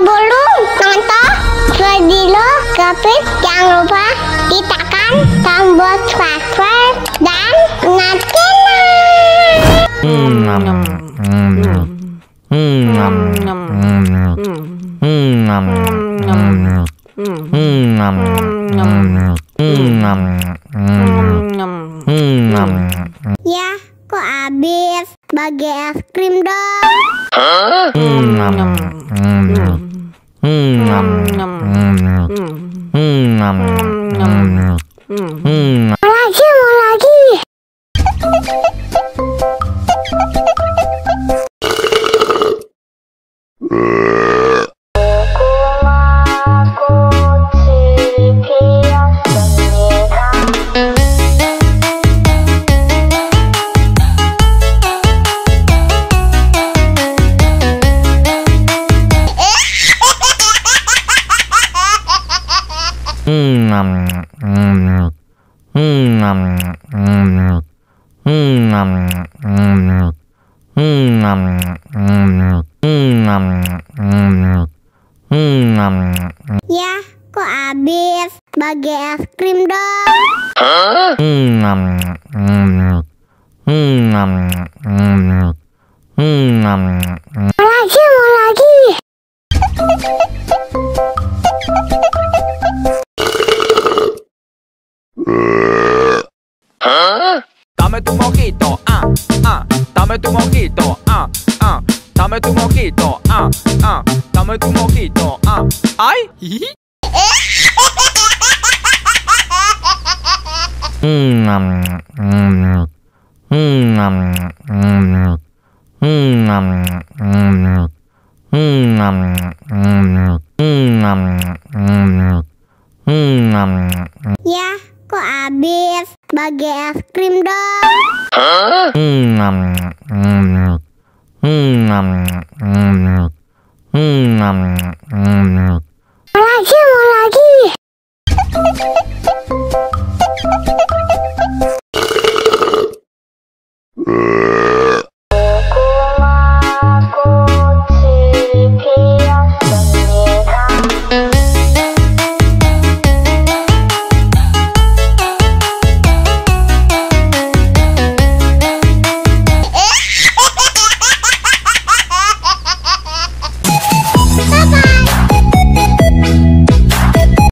Sebelum nonton video Kepit, jangan lupa tekan tombol subscribe dan nyalakan. Ya, kok habis bagi es krim dong? Mau lagi. Ya, kok habis bagi es krim dong? Mau lagi. Dame tu mojito, dame tu mojito, dame tu mojito, dame tu mojito, ay. Ya, kok habis bagi es krim dong? Mau lagi.